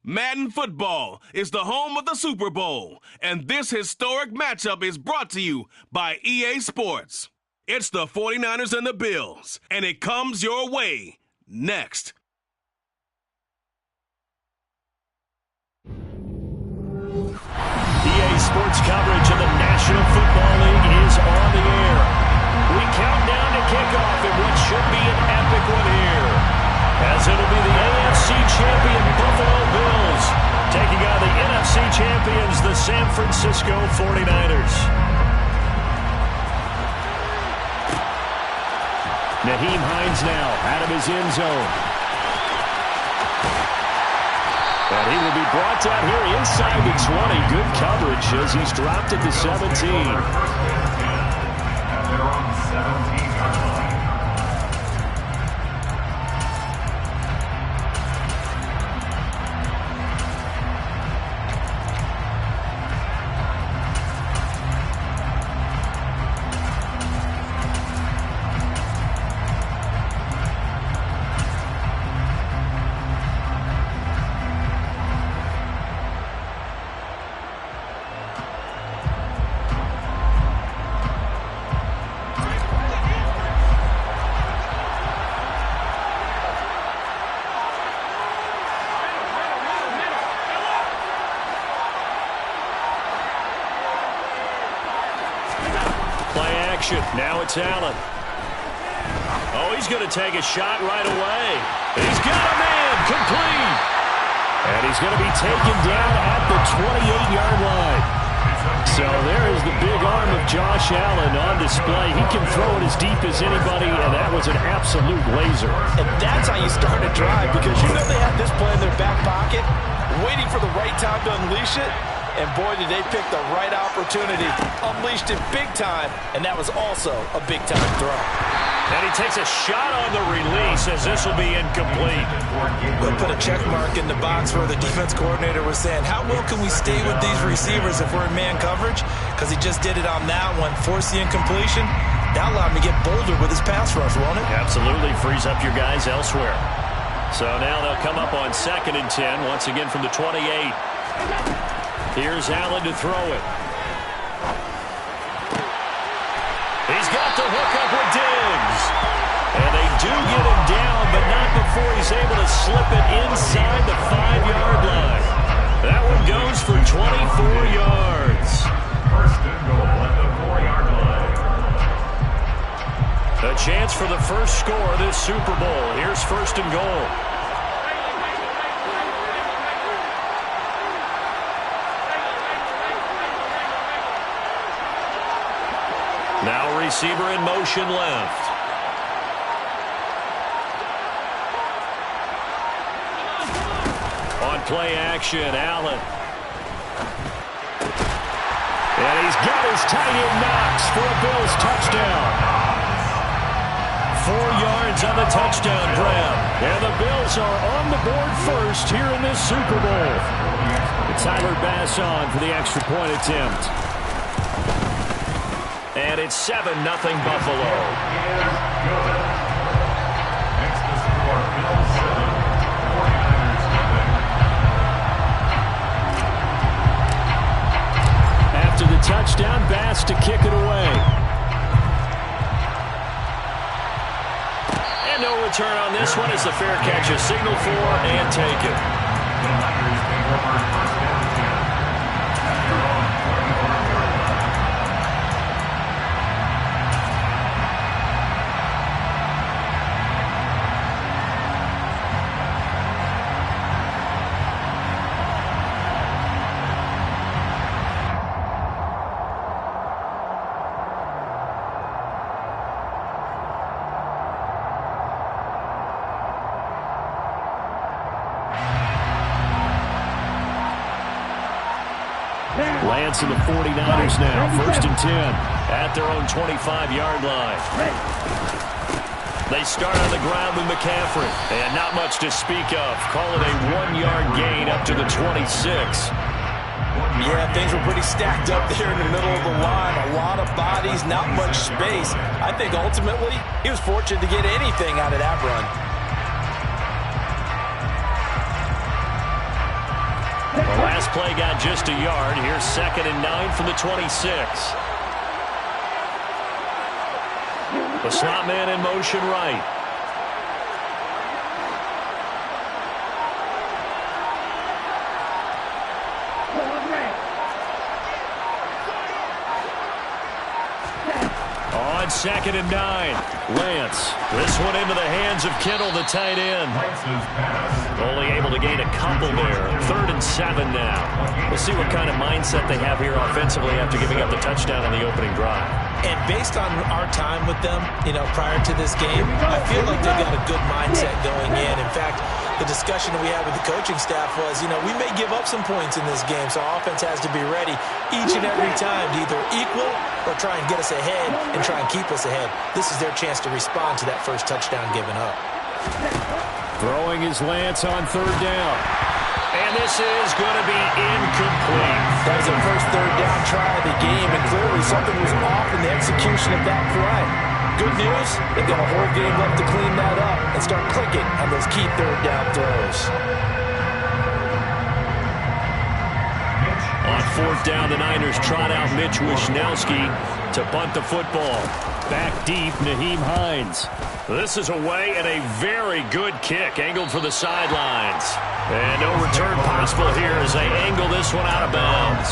Madden Football is the home of the Super Bowl, and this historic matchup is brought to you by EA Sports. It's the 49ers and the Bills, and it comes your way next. EA Sports coverage of the National Football League is on the air. We count down to kickoff in what should be an epic one here, as it'll be the AFC champion Buffalo Bills taking on the NFC champions, the San Francisco 49ers. Nyheim Hines now out of his end zone. And he will be brought down here inside the 20. Good coverage as he's dropped at the 17. They're on the 17-yard line. Now it's Allen. Oh, he's going to take a shot right away. He's got a man complete. And he's going to be taken down at the 28-yard line. So there is the big arm of Josh Allen on display. He can throw it as deep as anybody, and that was an absolute laser. And that's how you start a drive, because you know they have this play in their back pocket, waiting for the right time to unleash it. And boy, did they pick the right opportunity. Unleashed it big time, and that was also a big-time throw. And he takes a shot on the release as this will be incomplete. We'll put a check mark in the box where the defense coordinator was saying, how well can we stay with these receivers if we're in man coverage? Because he just did it on that one, forced the incompletion. That allowed him to get bolder with his pass rush, won't it? Absolutely, frees up your guys elsewhere. So now they'll come up on 2nd and 10, once again from the 28. Here's Allen to throw it. He's got the hook up with Diggs. And they do get him down, but not before he's able to slip it inside the 5-yard line. That one goes for 24 yards. First and goal at the 4-yard line. A chance for the first score of this Super Bowl. Here's 1st and goal. Now receiver in motion left. On play action, Allen. And he's got his tight end Knox for a Bills touchdown. 4 yards on the touchdown grab. And the Bills are on the board first here in this Super Bowl. Tyler Bass on for the extra point attempt. And it's 7-0 Buffalo. Next to score, Bills 7, 49ers 7. After the touchdown, Bass to kick it away. And no return on this one as the fair catch is signaled for and taken. The Niners take over 1st and 10 at their own 44-yard line. Lance and the 49ers now, 1st and 10 at their own 25-yard line. They start on the ground with McCaffrey, and not much to speak of. Call it a 1-yard gain up to the 26. Yeah, things were pretty stacked up there in the middle of the line. A lot of bodies, not much space. I think ultimately he was fortunate to get anything out of that run. last play got just a yard. Here's 2nd and 9 from the 26. The slot man in motion right. On 2nd and 9, Lance. This one into the hands of Kittle, the tight end. Only able to gain a couple there. 3rd and 7 now. We'll see what kind of mindset they have here offensively after giving up the touchdown on the opening drive. And based on our time with them, prior to this game, I feel like they've got a good mindset going in. In fact, the discussion we had with the coaching staff was, we may give up some points in this game, so our offense has to be ready each and every time to either equal or try and get us ahead and try and keep us ahead. This is their chance to respond to that first touchdown given up. Throwing is Lance on 3rd down. And this is going to be incomplete. That was the first 3rd down try of the game, and clearly something was off in the execution of that play. Good news, they've got a whole game left to clean that up and start clicking on those key 3rd down throws. On 4th down, the Niners trot out Mitch Wishnowsky to bunt the football. Back deep, Nyheim Hines. This is away and a very good kick, angled for the sidelines. And no return possible here as they angle this one out of bounds.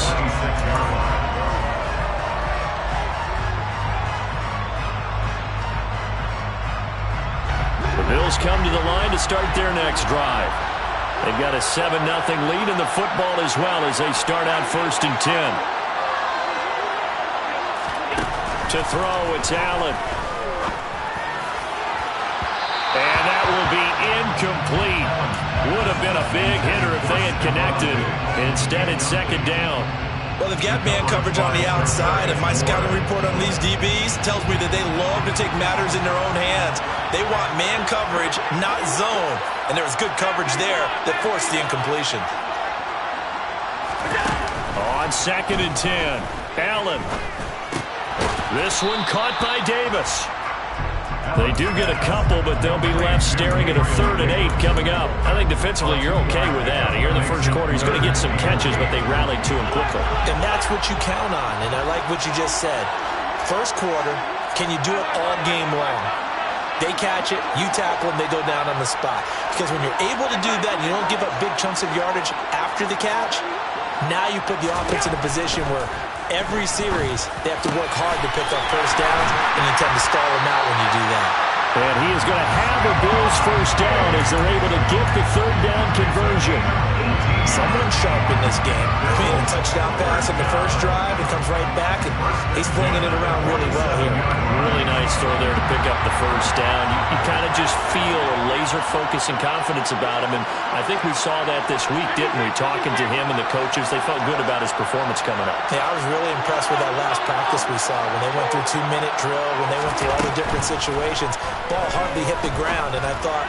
The Bills come to the line to start their next drive. They've got a 7-0 lead in the football as well as they start out 1st and 10. To throw, it's Allen. And that will be incomplete. Would have been a big hitter if they had connected. Instead, it's 2nd down. Well, they've got man coverage on the outside, and my scouting report on these DBs tells me that they love to take matters in their own hands. They want man coverage, not zone. And there was good coverage there that forced the incompletion. On 2nd and 10, Allen. This one caught by Davis. They do get a couple, but they'll be left staring at a 3rd and 8 coming up. I think defensively you're okay with that. Here in the first quarter, he's going to get some catches, but they rallied to him quickly. And that's what you count on, and I like what you just said. First quarter, can you do it all game long? They catch it, you tackle them, they go down on the spot. Because when you're able to do that and you don't give up big chunks of yardage after the catch, now you put the offense in a position where every series they have to work hard to pick up first downs, and you tend to stall them out when you do that. And he is going to have a Bills first down as they're able to get the 3rd down conversion. Someone sharp in this game. I mean, a touchdown pass on the first drive, it comes right back, and he's flinging it around really well here. Really nice throw there to pick up the first down. You kind of just feel a laser focus and confidence about him, and I think we saw that this week, didn't we? Talking to him and the coaches, they felt good about his performance coming up. Yeah, I was really impressed with that last practice we saw when they went through 2-minute drill, when they went through all the different situations. Ball hardly hit the ground, and I thought,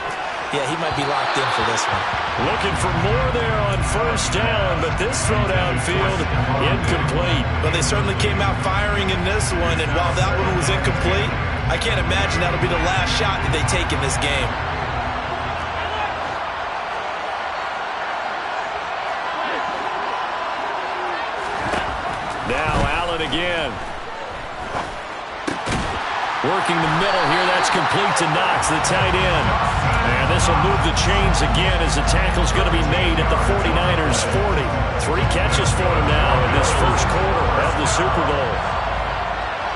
yeah, he might be locked in for this one. Looking for more there on first down, but this throw downfield, incomplete. Well, they certainly came out firing in this one, and while that one was incomplete, I can't imagine that'll be the last shot that they take in this game. Now Allen again. Working the middle here, that's complete to Knox, the tight end. And this will move the chains again as the tackle's going to be made at the 49ers 40. 3 catches for him now in this first quarter of the Super Bowl.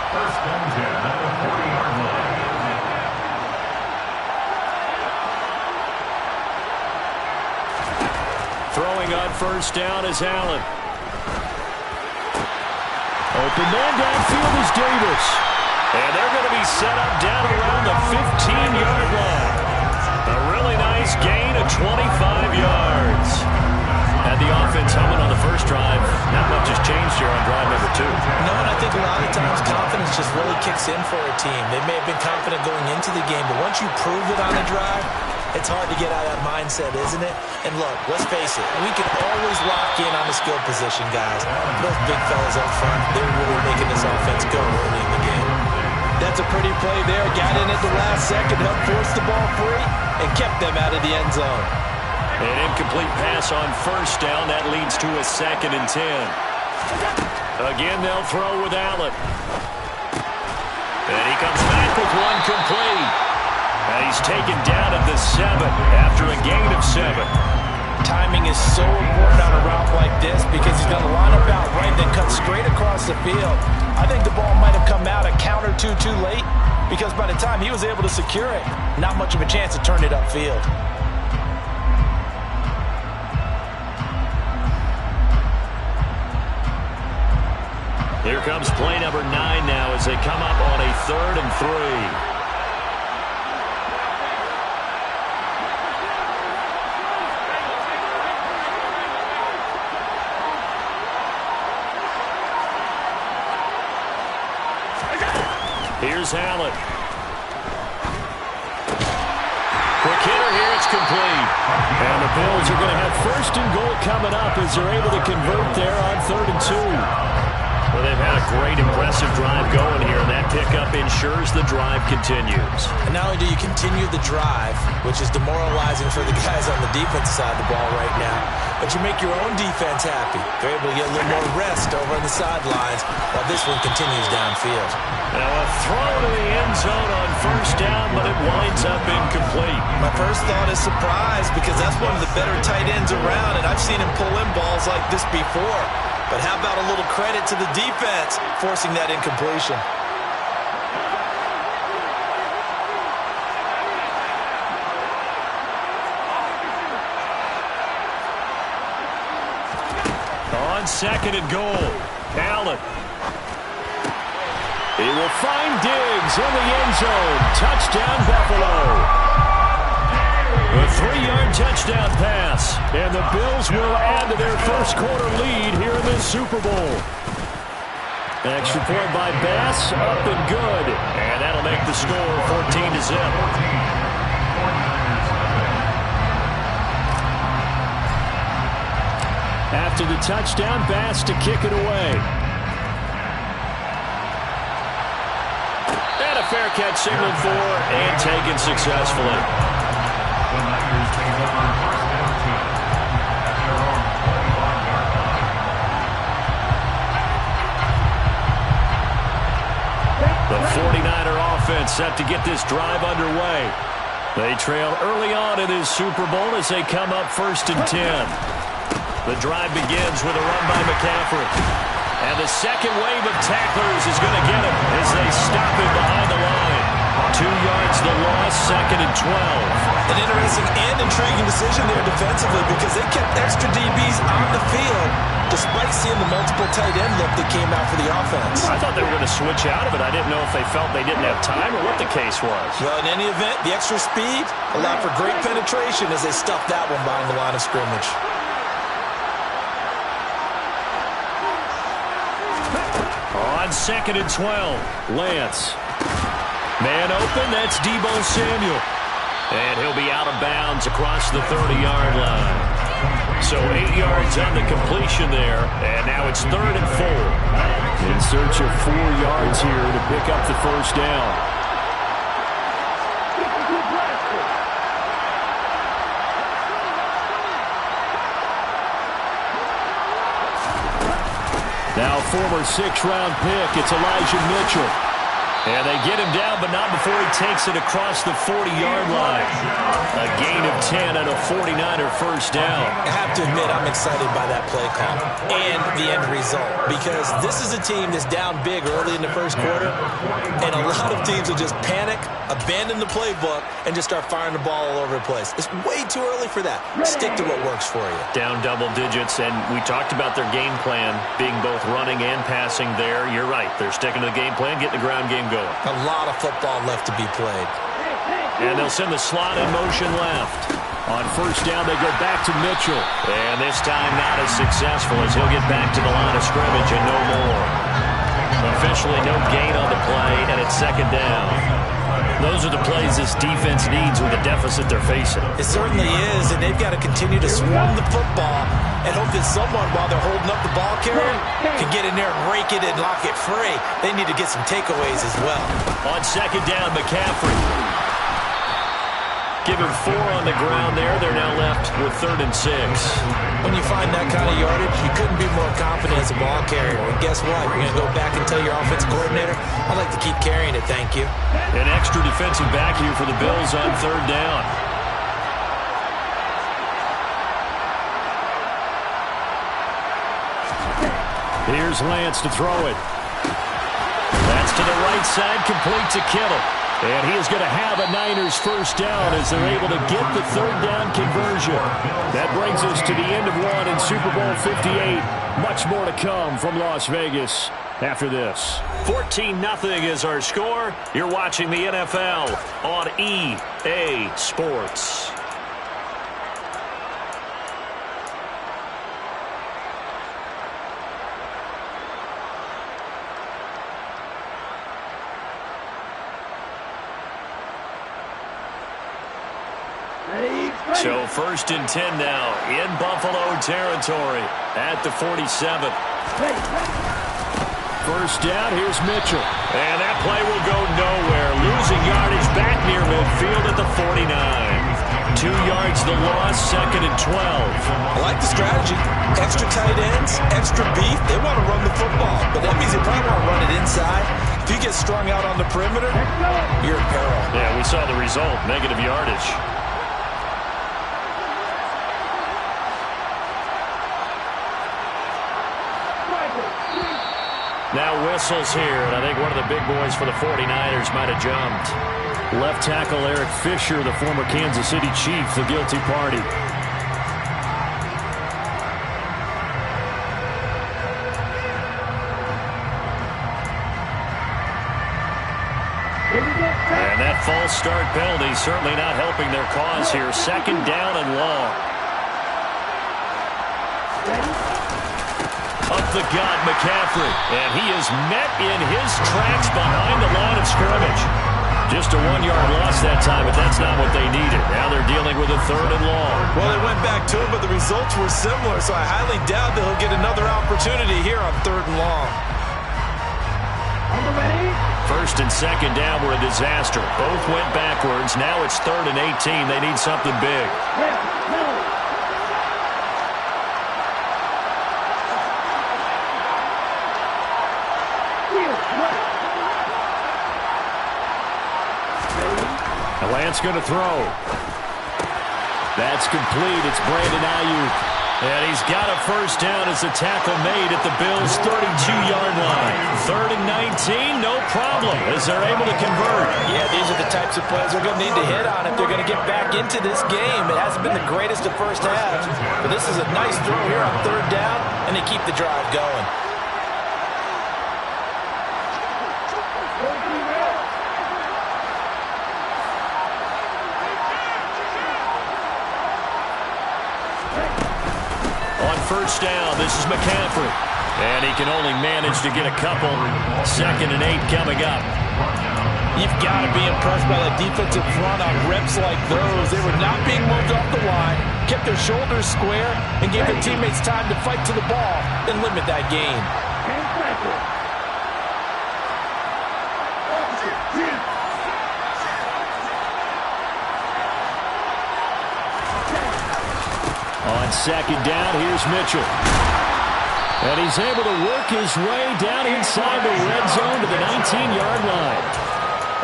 First and 10 at the 40-yard line. Throwing on first down is Allen. Open man downfield is Davis. And they're going to be set up down around the 15-yard line. A really nice gain of 25 yards. Had the offense humming on the first drive. Not much has changed here on drive number 2. No, and I think a lot of times confidence just really kicks in for a team. They may have been confident going into the game, but once you prove it on a drive, it's hard to get out of that mindset, isn't it? And look, let's face it, we can always lock in on the skill position, guys. Those big fellas up front, they're really making this offense go early in the game. That's a pretty play there. Got in at the last second, helped force the ball free, and kept them out of the end zone. An incomplete pass on first down. That leads to a 2nd and 10. Again, they'll throw with Allen. And he comes back with one complete. And he's taken down at the 7 after a gain of 7. Timing is so important on a route like this because he's going to line up out right, then cut straight across the field. I think the ball might have come out a count or two too late because by the time he was able to secure it, not much of a chance to turn it upfield. Here comes play number 9 now as they come up on a 3rd and 3. Here's Allen. Quick hitter here, it's complete. And the Bills are going to have 1st and goal coming up as they're able to convert there on 3rd and 2. Well, they've had a great, impressive drive going here, and that pickup ensures the drive continues. And not only do you continue the drive, which is demoralizing for the guys on the defensive side of the ball right now, but you make your own defense happy. They're able to get a little more rest over on the sidelines while this one continues downfield. Now a throw to the end zone on 1st down, but it winds up incomplete. My first thought is surprise because that's one of the better tight ends around, and I've seen him pull in balls like this before. But how about a little credit to the defense forcing that incompletion? On 2nd and goal, Allen. He will find Diggs in the end zone. Touchdown, Buffalo. A 3-yard touchdown pass, and the Bills will add to their 1st quarter lead here in this Super Bowl. Extra point by Bass, up and good, and that'll make the score 14-0. After the touchdown, Bass to kick it away. And a fair catch signaled for and taken successfully. The 49er offense set to get this drive underway. They trail early on in this Super Bowl as they come up 1st and 10. The drive begins with a run by McCaffrey. And the second wave of tacklers is going to get him as they stop him behind the line. 2 yards the loss, 2nd and 12. An interesting and intriguing decision there defensively because they kept extra DBs on the field despite seeing the multiple tight end look that came out for the offense. I thought they were going to switch out of it. I didn't know if they felt they didn't have time or what the case was. Well, in any event, the extra speed allowed for great penetration as they stuffed that one behind the line of scrimmage. On 2nd and 12, Lance. Man open, that's Deebo Samuel. And he'll be out of bounds across the 30-yard line. So 8 yards on the completion there, and now it's 3rd and 4. In search of 4 yards here to pick up the 1st down. Now former 6th-round pick, it's Elijah Mitchell. And they get him down, but not before he takes it across the 40-yard line. A gain of 10 and a 49er 1st down. I have to admit, I'm excited by that play call and the end result because this is a team that's down big early in the 1st quarter, and a lot of teams will just panic, abandon the playbook, and just start firing the ball all over the place. It's way too early for that. Stick to what works for you. Down double digits, and we talked about their game plan being both running and passing there. You're right. They're sticking to the game plan, getting the ground game going. A lot of football left to be played. And they'll send the slot in motion left. On 1st down, they go back to Mitchell. And this time not as successful as he'll get back to the line of scrimmage and no more. Officially no gain on the play, and it's 2nd down. Those are the plays this defense needs with the deficit they're facing. It certainly is, and they've got to continue to swarm the football and hope that someone, while they're holding up the ball carrier, can get in there and rake it and lock it free. They need to get some takeaways as well. On 2nd down, McCaffrey. Give him 4 on the ground there. They're now left with 3rd and 6. When you find that kind of yardage, you couldn't be more confident as a ball carrier. And guess what? You're going to go back and tell your offensive coordinator, I'd like to keep carrying it, thank you. An extra defensive back here for the Bills on 3rd down. Here's Lance to throw it. That's to the right side, complete to Kittle. And he is going to have a Niners first down as they're able to get the 3rd down conversion. That brings us to the end of one in Super Bowl 58. Much more to come from Las Vegas after this. 14-0 is our score. You're watching the NFL on EA Sports. So 1st and 10 now in Buffalo territory at the 47. First down, here's Mitchell. And that play will go nowhere. Losing yardage back near midfield at the 49. 2 yards the loss, 2nd and 12. I like the strategy. Extra tight ends, extra beef. They want to run the football, but that means they probably want to run it inside. If you get strung out on the perimeter, you're in peril. Yeah, we saw the result, negative yardage. Now whistles here, and I think one of the big boys for the 49ers might have jumped. Left tackle Eric Fisher, the former Kansas City Chief, the guilty party. And that false start penalty certainly not helping their cause here. 2nd down and long. Up the gut, McCaffrey. And he is met in his tracks behind the line of scrimmage. Just a 1-yard loss that time, but that's not what they needed. Now they're dealing with a 3rd and long. Well, they went back to it, but the results were similar, so I highly doubt that he'll get another opportunity here on 3rd and long. 1st and 2nd down were a disaster. Both went backwards. Now it's 3rd and 18. They need something big. Lance going to throw. That's complete. It's Brandon Ayuk. And he's got a first down as the tackle made at the Bills' 32-yard line. 3rd and 19, no problem, as they're able to convert. Yeah, these are the types of plays they're going to need to hit on if they're going to get back into this game. It hasn't been the greatest of first halves, but this is a nice throw here on 3rd down, and they keep the drive going. First down, this is McCaffrey. And he can only manage to get a couple. 2nd and 8 coming up. You've got to be impressed by that defensive front on reps like those. They were not being moved off the line, kept their shoulders square, and gave their teammates time to fight to the ball and limit that gain. On 2nd down, here's Mitchell. And he's able to work his way down inside the red zone to the 19-yard line.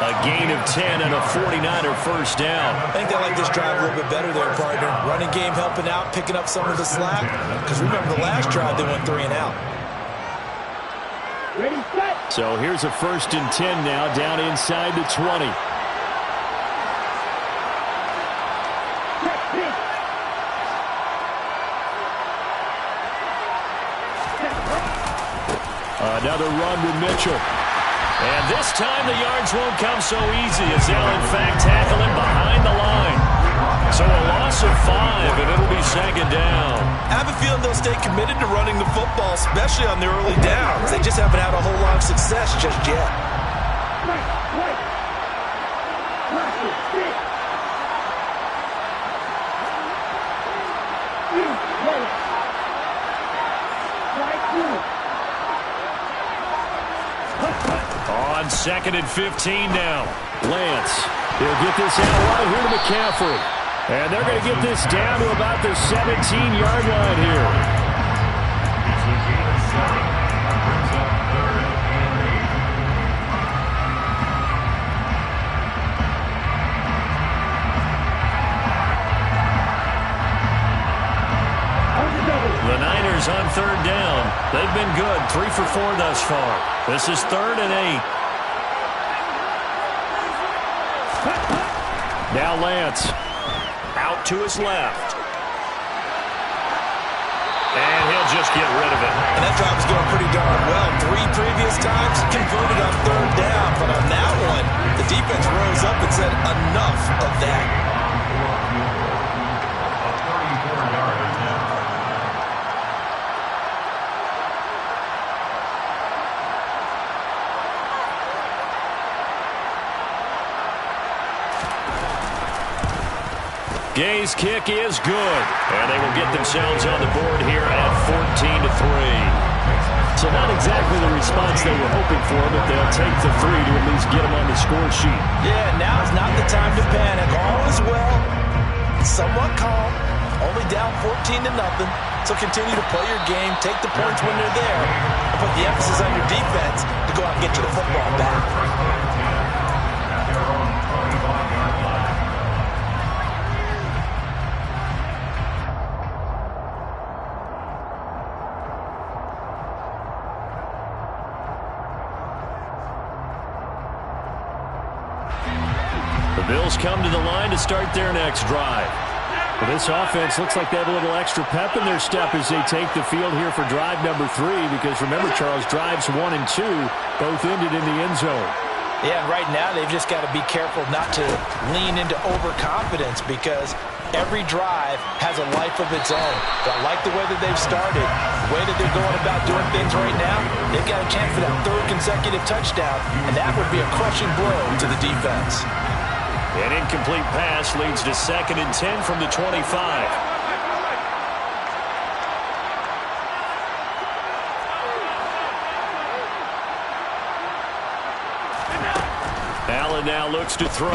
A gain of 10 and a 49er first down. I think they like this drive a little bit better there, partner. Running game helping out, picking up some of the slack. Because remember the last drive, they went 3 and out. So here's a 1st and 10 now, down inside the 20. Another run with Mitchell. And this time the yards won't come so easy as they'll in fact tackle him behind the line. So a loss of 5, and it'll be 2nd down. I have a feeling they'll stay committed to running the football, especially on the early downs. They just haven't had a whole lot of success just yet. On 2nd and 15 now. Lance. He'll get this out wide here to McCaffrey. And they're going to get this down to about the 17-yard line here. The Niners on 3rd down. They've been good. 3 for 4 thus far. This is 3rd and 8. Now Lance. Out to his left. And he'll just get rid of it. And that drive is going pretty darn well. 3 previous times converted on 3rd down. But on that one, the defense rose up and said enough of that. Gay's kick is good. And they will get themselves on the board here at 14-3. So not exactly the response they were hoping for, but they'll take the 3 to at least get them on the score sheet. Yeah, now's not the time to panic. All is well. Somewhat calm. Only down 14-0. So continue to play your game, take the points when they're there, and put the emphasis on your defense to go out and get you the football back. The Bills come to the line to start their next drive. Well, this offense looks like they have a little extra pep in their step as they take the field here for drive number 3, because remember, Charles, drives 1 and 2 both ended in the end zone. Yeah, and right now they've just got to be careful not to lean into overconfidence, because every drive has a life of its own. But I like the way that they've started, the way that they're going about doing things right now. They've got a chance for that 3rd consecutive touchdown, and that would be a crushing blow to the defense. An incomplete pass leads to 2nd and 10 from the 25. Allen now looks to throw.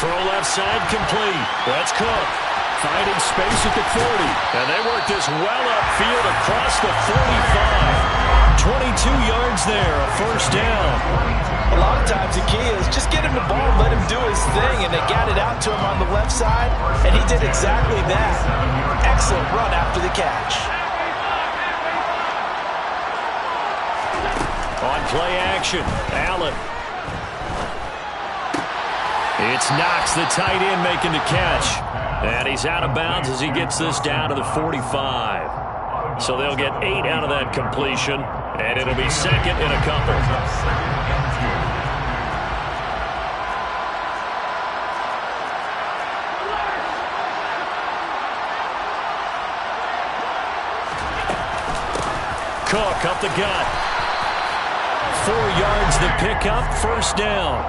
Throw left side complete. That's Cook. Finding space at the 40. And they work this well upfield across the 45. 22 yards there, a 1st down. A lot of times the key is just get him the ball and let him do his thing, and they got it out to him on the left side, and he did exactly that. Excellent run after the catch. On play action, Allen. It's Knox, the tight end, making the catch. And he's out of bounds as he gets this down to the 45. So they'll get 8 out of that completion, and it'll be 2nd and a couple. Cook up the gut. 4 yards the pickup, 1st down.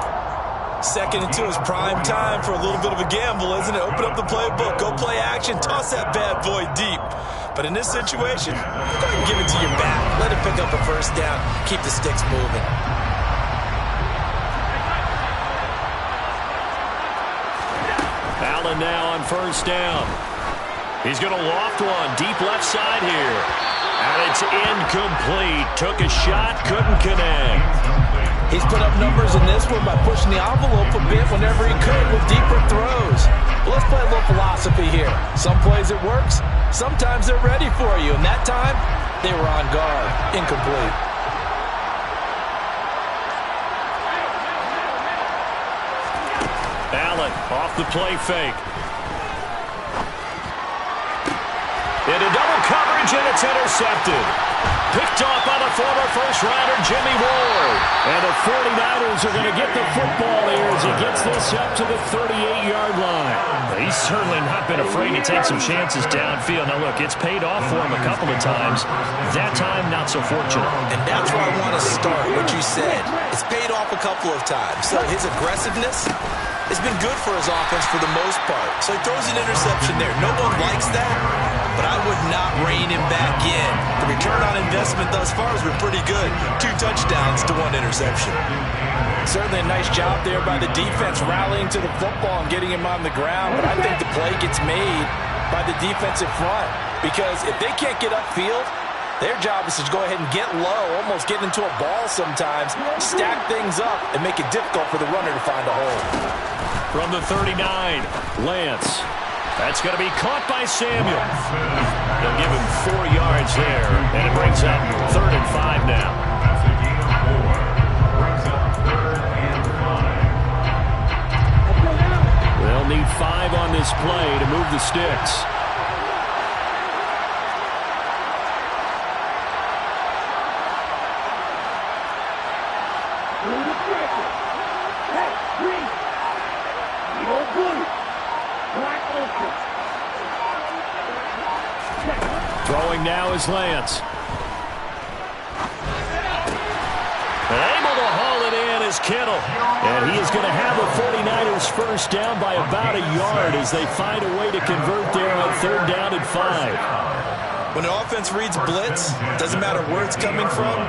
2nd and 2 is prime time for a little bit of a gamble, isn't it? Open up the playbook, go play action, toss that bad boy deep. But in this situation, go ahead and give it to your back. Let it pick up a 1st down. Keep the sticks moving. Allen now on 1st down. He's going to loft one deep left side here. And it's incomplete. Took a shot, couldn't connect. He's put up numbers in this one by pushing the envelope a bit whenever he could with deeper throws. Well, let's play a little philosophy here. Some plays it works, sometimes they're ready for you. And that time, they were on guard. Incomplete. Allen off the play fake. Into double coverage, and it's intercepted. Picked off by the former first-rounder Jimmy Ward. And the 49ers are going to get the football here as he gets this up to the 38-yard line. He's certainly not been afraid to take some chances downfield. Now, look, it's paid off for him a couple of times. That time, not so fortunate. And that's where I want to start, what you said. It's paid off a couple of times. So his aggressiveness It's been good for his offense for the most part. So he throws an interception there. No one likes that, but I would not rein him back in. The return on investment thus far has been pretty good. 2 touchdowns to 1 interception. Certainly a nice job there by the defense rallying to the football and getting him on the ground. But I think the play gets made by the defensive front, because if they can't get upfield, their job is to go ahead and get low, almost get into a ball sometimes, stack things up, and make it difficult for the runner to find a hole. From the 39, Lance. That's going to be caught by Samuel. They'll give him 4 yards there, and it brings up 3rd and 5 now. That's a gain of 4. Brings up 3rd and 5. They'll need 5 on this play to move the sticks. Throwing now is Lance. And able to haul it in is Kittle. And he is going to have the 49ers first down by about a yard as they find a way to convert there on 3rd down and 5. When an offense reads blitz, doesn't matter where it's coming from,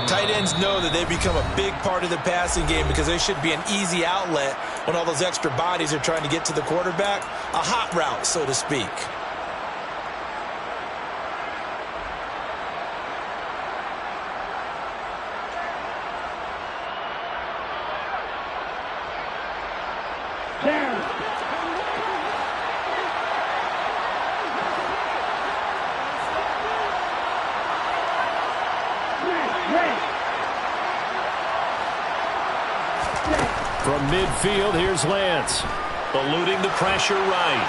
tight ends know that they become a big part of the passing game because they should be an easy outlet when all those extra bodies are trying to get to the quarterback. A hot route, so to speak. From midfield, here's Lance. Eluding the pressure right.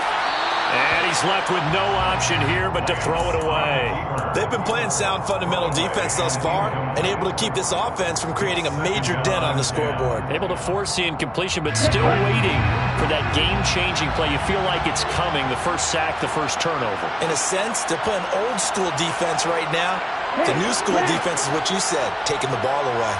And he's left with no option here but to throw it away. They've been playing sound fundamental defense thus far and able to keep this offense from creating a major dent on the scoreboard. Able to force the incompletion, but still waiting for that game-changing play. You feel like it's coming, the first sack, the first turnover. In a sense, they're playing old-school defense right now. The new-school defense is what you said, taking the ball away.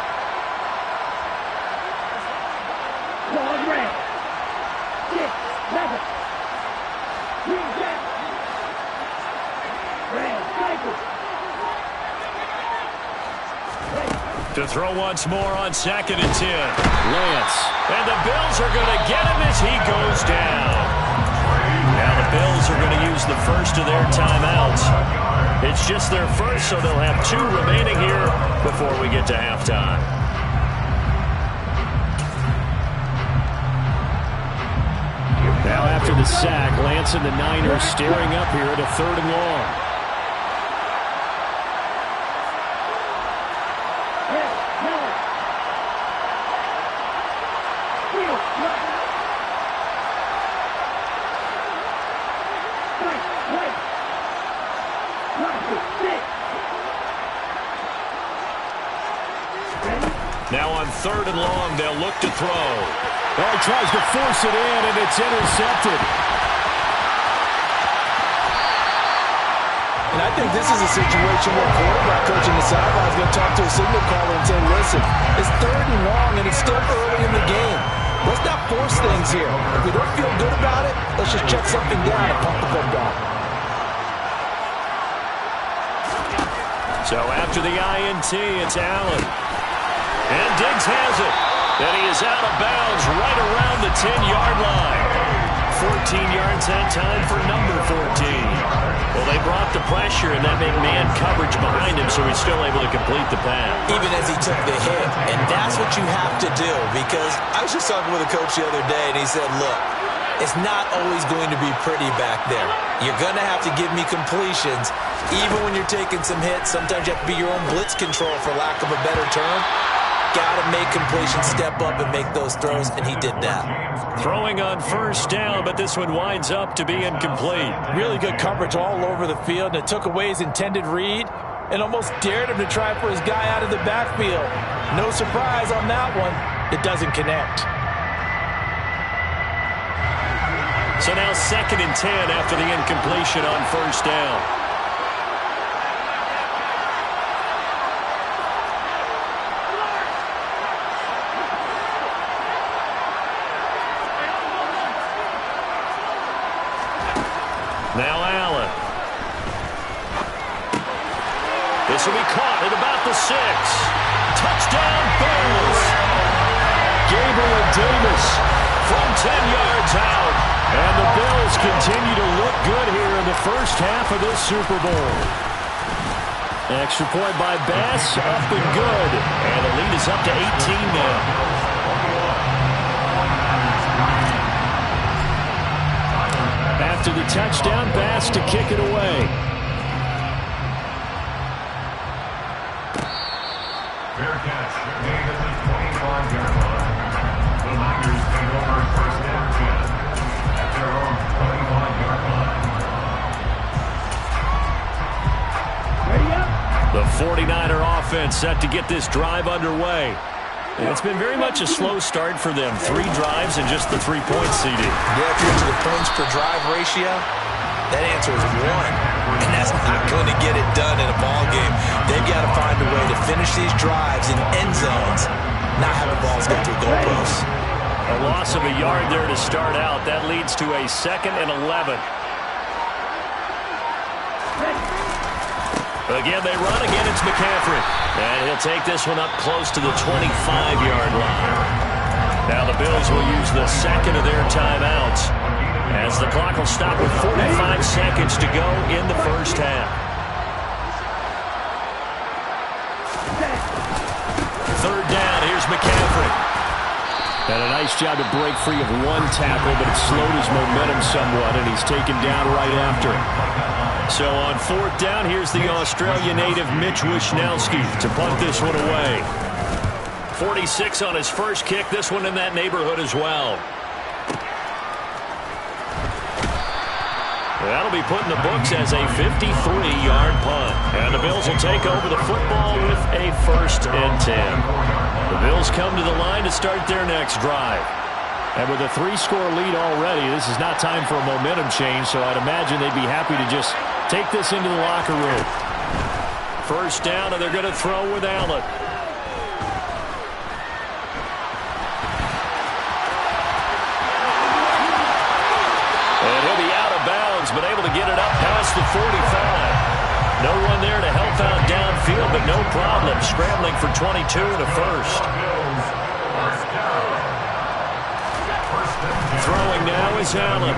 To throw once more on 2nd and 10. Lance. And the Bills are going to get him as he goes down. Now the Bills are going to use the first of their timeouts. It's just their first, so they'll have 2 remaining here before we get to halftime. Now after the sack, Lance and the Niners staring up here at a 3rd and long. Now on 3rd and long, they'll look to throw. Oh, he tries to force it in, and it's intercepted. And I think this is a situation where quarterback coach in the sideline is going to talk to a signal caller and say, listen, it's 3rd and long, and it's still early in the game. Let's not force things here. If we don't feel good about it, let's just check something down and pump the football. So after the INT, it's Allen. And Diggs has it. And he is out of bounds right around the 10-yard line. 14 yards that time for number 14. Well, they brought the pressure and that made man coverage behind him, so he's still able to complete the pass. Even as he took the hit. And that's what you have to do, because I was just talking with a coach the other day, and he said, look, it's not always going to be pretty back there. You're going to have to give me completions. Even when you're taking some hits, sometimes you have to be your own blitz control, for lack of a better term. Got to make completions, step up and make those throws, and he did that. Throwing on 1st down, but this one winds up to be incomplete. Really good coverage all over the field, and it took away his intended read and almost dared him to try for his guy out of the backfield. No surprise on that one. It doesn't connect. So now 2nd and 10 after the incompletion on 1st down. Now Allen. This will be caught at about the 6. Touchdown, Bills. Gabriel Davis from 10 yards out. And the Bills continue to look good here in the first half of this Super Bowl. Extra point by Bass, up and good. And the lead is up to 18 now. After the touchdown, Bass to kick it away. Fair catch. Gain at the 25-yard line. The Niners take over first and 10 at their own 25-yard line. The 49er offense set to get this drive underway. And it's been very much a slow start for them. 3 drives and just the 3 points, CD. Yeah, if you're to the points per drive ratio, that answer is 1. And that's not going to get it done in a ball game. They've got to find a way to finish these drives in end zones, not have the balls get through goalposts. A loss of a yard there to start out. That leads to a 2nd and 11. Again, they run. Again, it's McCaffrey. And he'll take this one up close to the 25-yard line. Now the Bills will use the 2nd of their timeouts, as the clock will stop with 45 seconds to go in the first half. 3rd down. Here's McCaffrey. And a nice job to break free of 1 tackle, but it slowed his momentum somewhat, and he's taken down right after it. So on 4th down, here's the Australia native Mitch Wishnowsky to punt this one away. 46 on his first kick. This one in that neighborhood as well. That'll be put in the books as a 53-yard punt. And the Bills will take over the football with a 1st and 10. The Bills come to the line to start their next drive. And with a 3-score lead already, this is not time for a momentum change, so I'd imagine they'd be happy to just take this into the locker room. 1st down, and they're going to throw with Allen. And he'll be out of bounds, but able to get it up past the 45. No one there to help out downfield, but no problem. Scrambling for 22 and a 1st. Throwing now is Allen.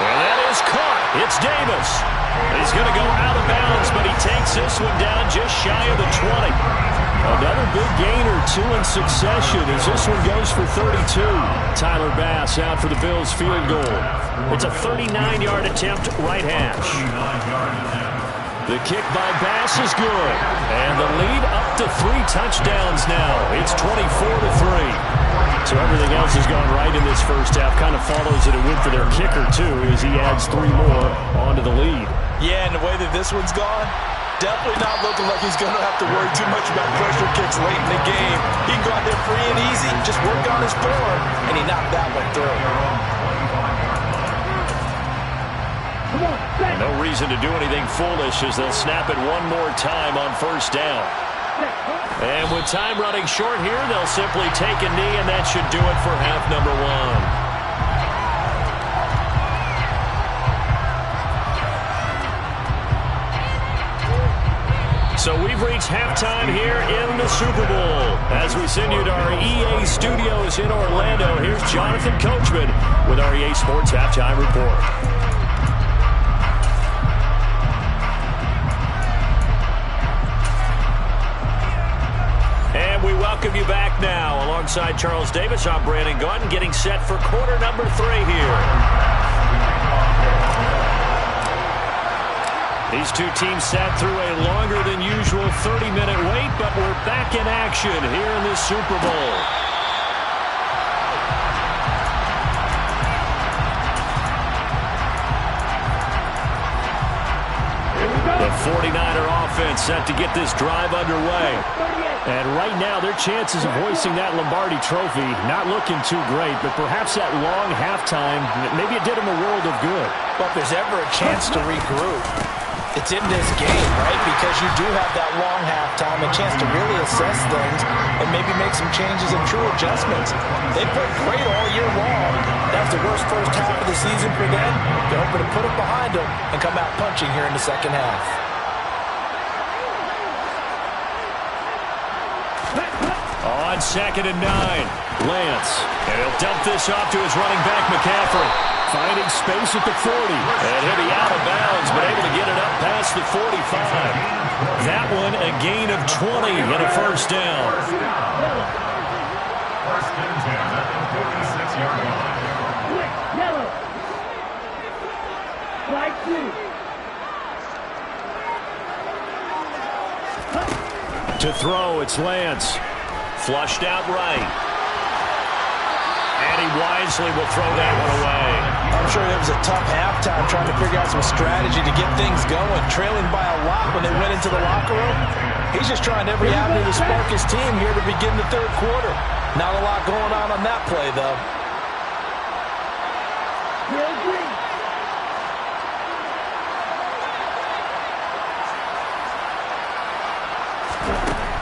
And that is caught. It's Davis. He's going to go out of bounds, but he takes this one down just shy of the 20. Another big gain or 2 in succession as this one goes for 32. Tyler Bass out for the Bills field goal. It's a 39-yard attempt, right hash. The kick by Bass is good. And the lead up to 3 touchdowns now. It's 24-3. So everything else has gone right in this first half. Kind of follows that it would for their kicker, too, as he adds 3 more onto the lead. Yeah, and the way that this one's gone, definitely not looking like he's going to have to worry too much about pressure kicks late in the game. He can go out there free and easy, just work on his form, and he knocked that one through. No reason to do anything foolish as they'll snap it one more time on 1st down. And with time running short here, they'll simply take a knee, and that should do it for half number 1. So we've reached halftime here in the Super Bowl. As we send you to our EA studios in Orlando, here's Jonathan Coachman with our EA Sports Halftime Report. We welcome you back now. Alongside Charles Davis, I'm Brandon Gunn, getting set for quarter number 3 here. These two teams sat through a longer than usual 30-minute wait, but we're back in action here in this Super Bowl. The 49er offense set to get this drive underway. And right now, their chances of hoisting that Lombardi trophy not looking too great, but perhaps that long halftime, maybe it did them a world of good. Well, if there's ever a chance to regroup, it's in this game, right? Because you do have that long halftime, a chance to really assess things and maybe make some changes and true adjustments. They played great all year long. That That was the worst first half of the season for them. They're hoping to put it behind them and come out punching here in the second half. On 2nd and 9, Lance. And he'll dump this off to his running back, McCaffrey. Finding space at the 40. And he'll be out of bounds, but able to get it up past the 45. That one a gain of 20 and a first down. First and 10 at the 56-yard line. Yellow. Flag 2. To throw, it's Lance. Flushed out right. And he wisely will throw that one away. I'm sure it was a tough halftime trying to figure out some strategy to get things going, trailing by a lot when they went into the locker room. He's just trying every avenue to spark his team here to begin the third quarter. Not a lot going on that play, though.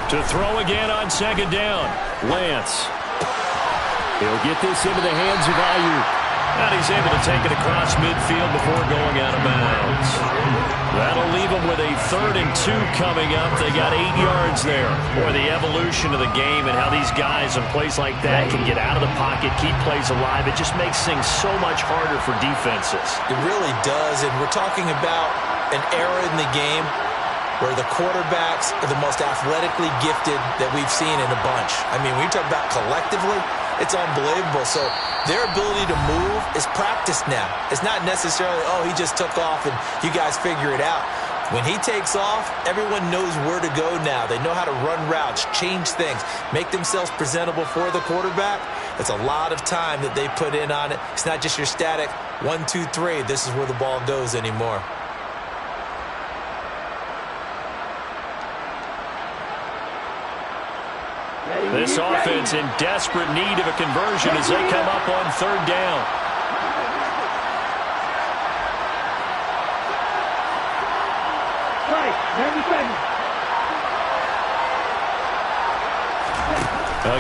To throw again on 2nd down, Lance. He'll get this into the hands of Ayuk. And he's able to take it across midfield before going out of bounds. That'll leave them with a 3rd and 2 coming up. They got 8 yards there. Boy, the evolution of the game and how these guys in plays like that can get out of the pocket, keep plays alive. It just makes things so much harder for defenses. It really does, and we're talking about an era in the game where the quarterbacks are the most athletically gifted that we've seen in a bunch. I mean, when you talk about collectively, it's unbelievable. So their ability to move is practiced now. It's not necessarily, oh, he just took off and you guys figure it out. When he takes off, everyone knows where to go now. They know how to run routes, change things, make themselves presentable for the quarterback. It's a lot of time that they put in on it. It's not just your static 1, 2, 3. This is where the ball goes anymore. This offense in desperate need of a conversion as they come up on 3rd down.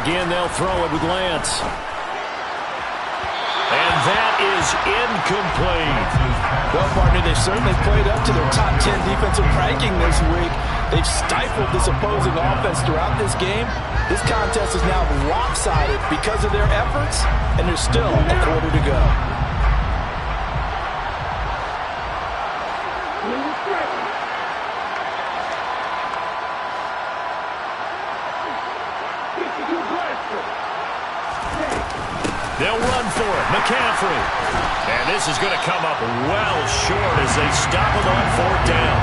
Again, they'll throw it with Lance. And that is incomplete. Well, partner, they've certainly played up to their top 10 defensive ranking this week. They've stifled this opposing offense throughout this game. This contest is now lopsided because of their efforts, and there's still a quarter to go. They'll run for it. McCaffrey. And this is going to come up well short as they stop him on 4th down.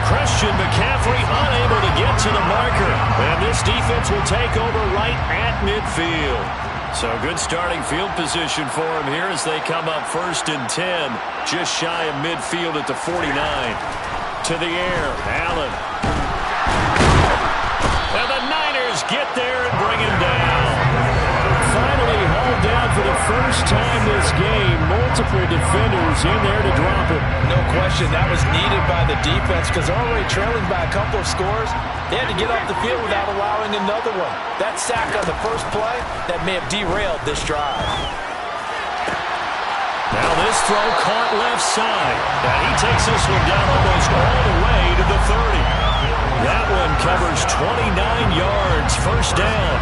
Christian McCaffrey unable to get to the marker. And this defense will take over right at midfield. So good starting field position for him here as they come up 1st and 10. Just shy of midfield at the 49. To the air. Allen. And the Niners get there and bring him down. Finally hauled down for the first time this game. Multiple defenders in there to drop it. No question, that was needed by the defense because they're already trailing by a couple of scores. They had to get off the field without allowing another one. That sack on the first play, that may have derailed this drive. Now this throw caught left side. And he takes this one down almost all the way to the 30. That one covers 29 yards. First down.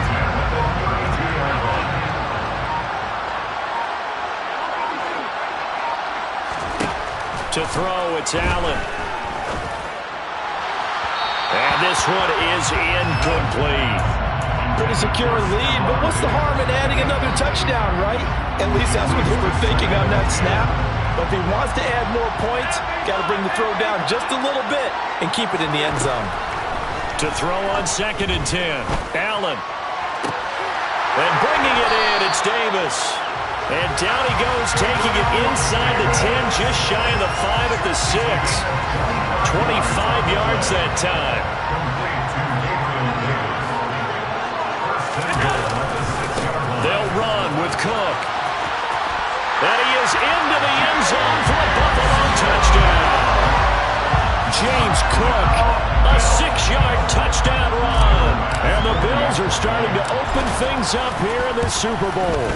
To throw, it's Allen. And this one is incomplete. Pretty secure lead, but what's the harm in adding another touchdown, right? At least that's what they were thinking on that snap. But if he wants to add more points, got to bring the throw down just a little bit and keep it in the end zone. To throw on 2nd and 10. Allen. And bringing it in, it's Davis. And down he goes, taking it inside the 10, just shy of the 5 at the 6. 25 yards that time. They'll run with Cook. And he is into the end zone for a Buffalo touchdown. James Cook, a 6-yard touchdown run. And the Bills are starting to open things up here in the Super Bowl.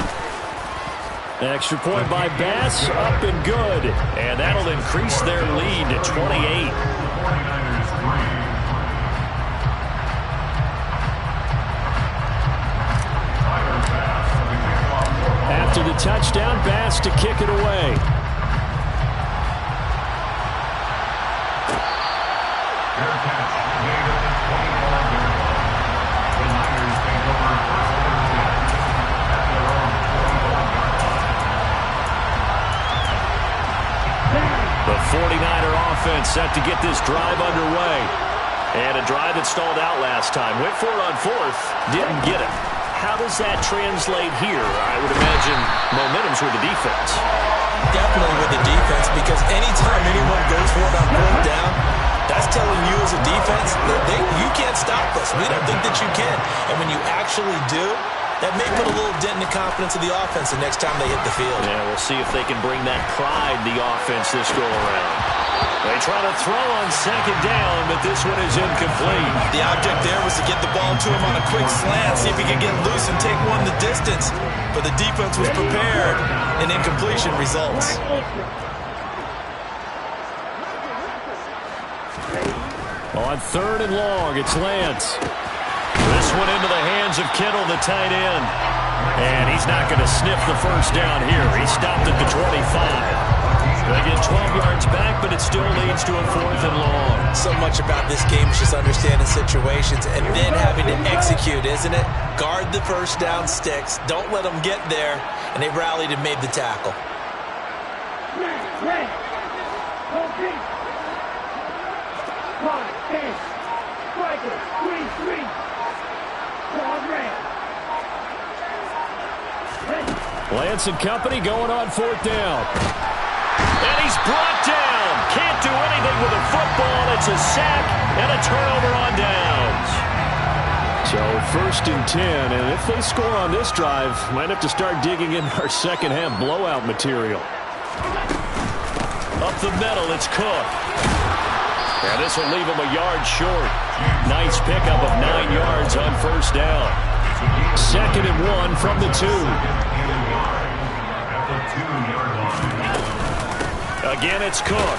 Extra point by Bass, up and good. And that'll increase their lead to 28. 49ers 3. After the touchdown, Bass to kick it away. Fair catch made at the 21-yard line. The Niners take over first and 10 at their own 21-yard line. The 49er offense set to get this drive underway. And a drive that stalled out last time. Went for it on fourth, didn't get it. How does that translate here? I would imagine momentum's with the defense. Definitely with the defense, because anytime anyone goes for it on fourth down, that's telling you as a defense that you can't stop us. We don't think that you can. And when you actually do, that may put a little dent in the confidence of the offense the next time they hit the field. Yeah, we'll see if they can bring that pride, the offense, this go-around. They try to throw on second down, but this one is incomplete. The object there was to get the ball to him on a quick slant, see if he could get loose and take one the distance. But the defense was prepared, and incompletion results. On third and long, it's Lance. This one into the hands of Kittle, the tight end. And he's not going to sniff the first down here. He stopped at the 25. They get 12 yards back, but it still leads to a fourth and long. So much about this game is just understanding situations and then having to execute, isn't it? Guard the first down sticks. Don't let them get there. And they rallied and made the tackle. Red. Okay. 5, 10. Striker. 3. Red. Lance and company going on fourth down. And he's brought down. Can't do anything with a football. It's a sack and a turnover on downs. So first and 10, and if they score on this drive, might have to start digging in our second half blowout material. Up the middle, it's Cook. And this will leave him a yard short. Nice pickup of 9 yards on first down. Second and 1 from the 2. Again, it's Cook.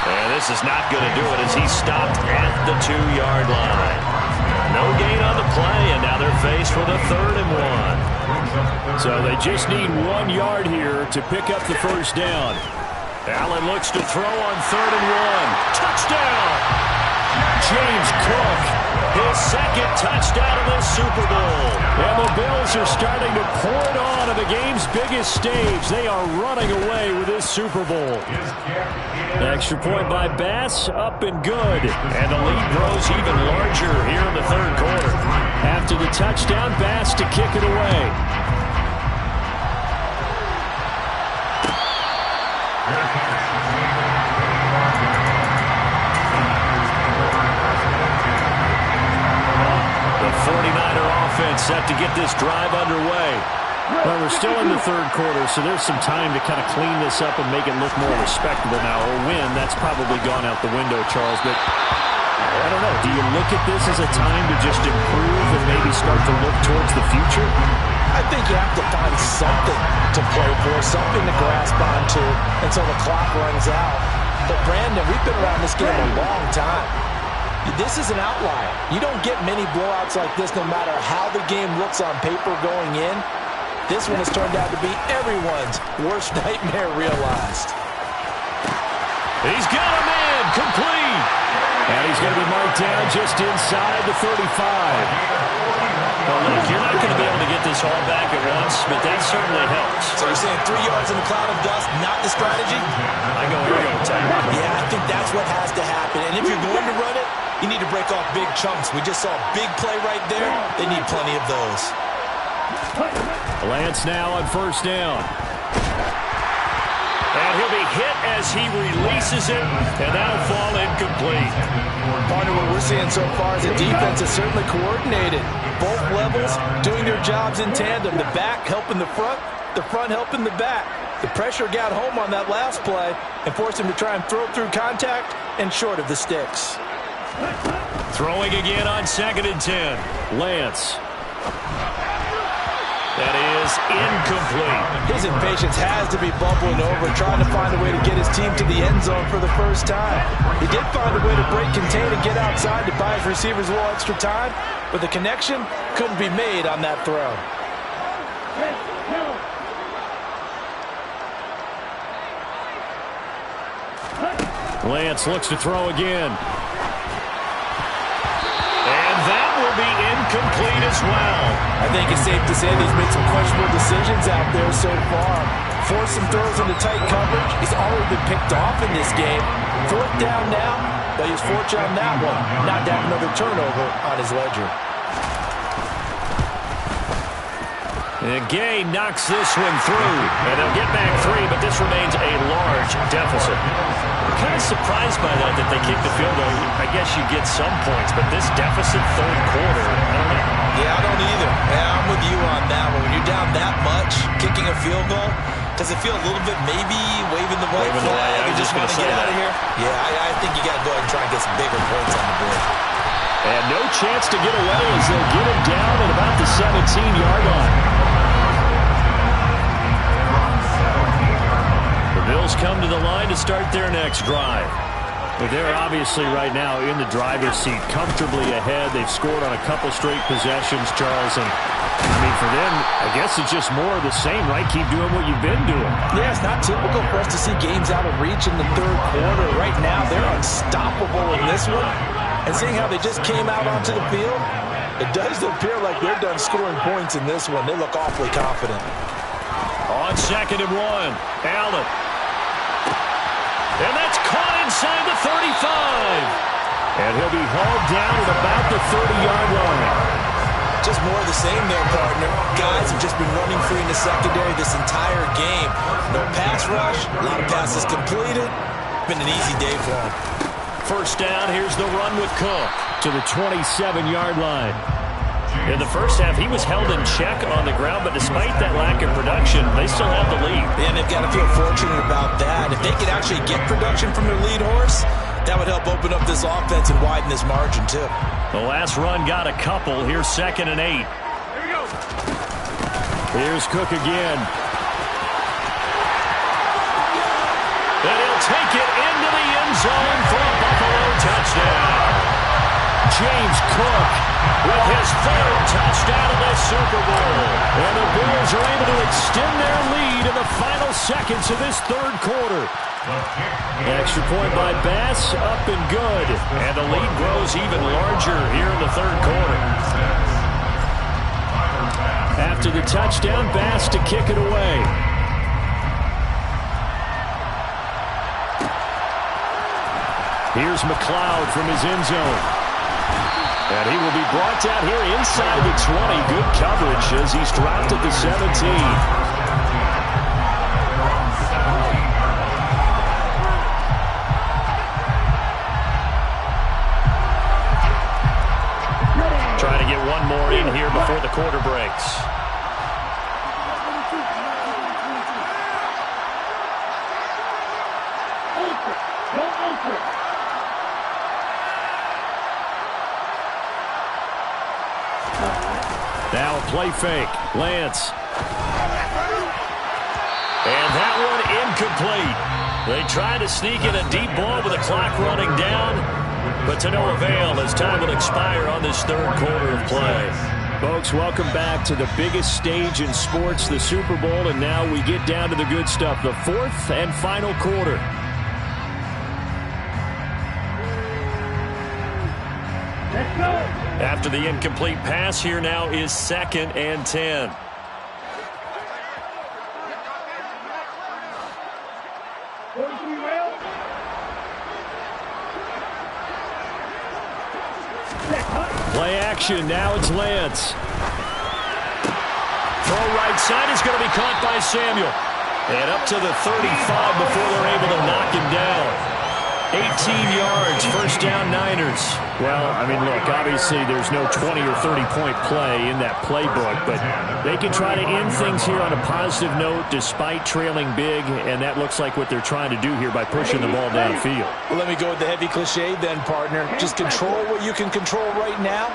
And this is not going to do it as he's stopped at the 2-yard line. No gain on the play, and now they're faced with a third and 1. So they just need 1 yard here to pick up the first down. Allen looks to throw on third and 1. Touchdown! James Cook, his second touchdown of the Super Bowl. And the Bills are starting to pour it on the game's biggest stage. They are running away with this Super Bowl. Extra point by Bass, up and good. And the lead grows even larger here in the third quarter. After the touchdown, Bass to kick it away. The 49er offense set to get this drive underway. Well, we're still in the third quarter, so there's some time to kind of clean this up and make it look more respectable now. Or win, that's probably gone out the window, Charles. But I don't know. Do you look at this as a time to just improve and maybe start to look towards the future? I think you have to find something to play for, something to grasp onto until the clock runs out. But, Brandon, we've been around this game a long time. This is an outlier. You don't get many blowouts like this no matter how the game looks on paper going in. This one has turned out to be everyone's worst nightmare realized. He's got a man, complete. And he's going to be marked down just inside the 35. Well, look, you're not going to be able to get this all back at once, but that certainly helps. So you're saying 3 yards in a cloud of dust, not the strategy? I go, time. Yeah, I think that's what has to happen. And if you're going to run it, you need to break off big chunks. We just saw a big play right there. They need plenty of those. Lance now on first down. And he'll be hit as he releases it, and that'll fall incomplete. Part of what we're seeing so far is the defense is certainly coordinated. Both levels doing their jobs in tandem. The back helping the front helping the back. The pressure got home on that last play and forced him to try and throw through contact and short of the sticks. Throwing again on second and 10. Lance. That is incomplete. His impatience has to be bubbling over, trying to find a way to get his team to the end zone for the first time. He did find a way to break, contain, and get outside to buy his receivers a little extra time, but the connection couldn't be made on that throw. Lance looks to throw again. And that will be incomplete as well. I think it's safe to say that he's made some questionable decisions out there so far. Forced some throws into tight coverage. He's already been picked off in this game. 4th down now, but he was fortunate on that one, not to have another turnover on his ledger. And Gay knocks this one through, and they'll get back 3, but this remains a large deficit. I'm kind of surprised by that they kicked the field goal. I guess you get some points, but this deficit 3rd quarter, I don't know. Yeah, I don't either. Yeah, I'm with you on that one. When you're down that much, kicking a field goal, does it feel a little bit maybe waving the white flag and just want to get out of here? Yeah, I think you got to go ahead and try and get some bigger points on the board. And no chance to get away as they'll get him down at about the 17-yard line. The Bills come to the line to start their next drive. But they're obviously right now in the driver's seat, comfortably ahead. They've scored on a couple straight possessions, Charles. And, I mean, for them, I guess it's just more of the same, right? Keep doing what you've been doing. Yeah, it's not typical for us to see games out of reach in the 3rd quarter. Right now, they're unstoppable in this one. And seeing how they just came out onto the field, it does appear like they're done scoring points in this one. They look awfully confident. On 2nd and 1, Allen. And that's caught inside the 35. And he'll be hauled down at about the 30-yard line. Just more of the same there, partner. Guys have just been running free in the secondary this entire game. No pass rush, a lot of passes completed. Been an easy day for them. 1st down, here's the run with Cook to the 27-yard line. In the first half, he was held in check on the ground, but despite that lack of production, they still have the lead. And they've got to feel fortunate about that. If they could actually get production from their lead horse, that would help open up this offense and widen this margin, too. The last run got a couple. Here's 2nd and 8. Here we go. Here's Cook again. And he'll take it into the end zone for a Buffalo touchdown. James Cook with his 3rd touchdown of the Super Bowl. And the Bills are able to extend their lead in the final seconds of this 3rd quarter. Extra point by Bass, up and good. And the lead grows even larger here in the 3rd quarter. After the touchdown, Bass to kick it away. Here's McLeod from his end zone. And he will be brought down here inside the 20. Good coverage as he's dropped at the 17. Trying to get one more in here before the quarter breaks. Now a play fake. Lance. And that one incomplete. They tried to sneak in a deep ball with the clock running down, but to no avail as time will expire on this 3rd quarter of play. Folks, welcome back to the biggest stage in sports, the Super Bowl, and now we get down to the good stuff, the 4th and final quarter. Let's go. After the incomplete pass, here now is 2nd and 10. Play action, now it's Lance. Throw right side is going to be caught by Samuel. And up to the 35 before they're able to knock him down. 18 yards, 1st down Niners. Well, I mean, look, obviously there's no 20 or 30-point play in that playbook, but they can try to end things here on a positive note despite trailing big, and that looks like what they're trying to do here by pushing the ball downfield. Well, let me go with the heavy cliche then, partner. Just control what you can control right now.